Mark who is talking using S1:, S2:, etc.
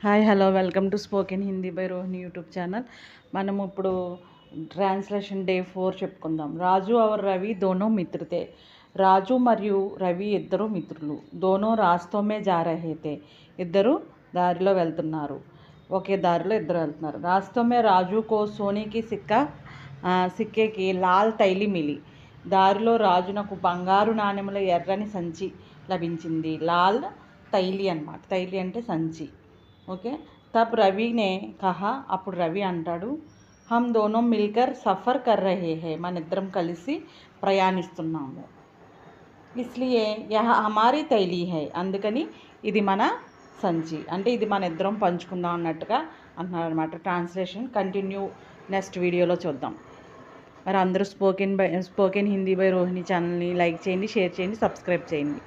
S1: Hi hello welcome to spoken Hindi by Rohini YouTube channel. మనం ఇప్పుడు translation day 4 చెప్పుకుందాం. రాజు और రవి దోనో మిత్రతే. రాజు మరియు రవి ఇద్దరు మిత్రులు. దోనో రాస్తోమే జా రహే తే. ఇద్దరు దారిలో వెళ్తున్నారు. ఒకే దారిలో ఇద్దరు వెళ్తున్నారు. రాస్తోమే రాజు కో సోనేకి సిక్కేకి లాల్ తైలి మిలి. దారిలో రాజునకు బంగారు నాణెముల ఎర్రని సంచి లభించింది. లాల్ తైలి అన్నమాట. తైలి అంటే సంచి. ఓకే. తబ్ రవినే కహా, అప్పుడు రవి అంటాడు, హమ్ దోనో మిల్కర్ సఫర్ కర్ రహే హై, మన ఇద్దరం కలిసి ప్రయాణిస్తున్నాము. ఇస్లియే యహ హమారీ తైలీ హై, అందుకని ఇది మన సంచి, అంటే ఇది మన ఇద్దరం పంచుకుందాం అన్నట్టుగా అంటున్నారు అనమాట. ట్రాన్స్లేషన్ కంటిన్యూ నెక్స్ట్ వీడియోలో చూద్దాం. మరి అందరూ స్పోకెన్ హిందీ బై రోహిణి ఛానల్ని లైక్ చేయండి, షేర్ చేయండి, సబ్స్క్రైబ్ చేయండి.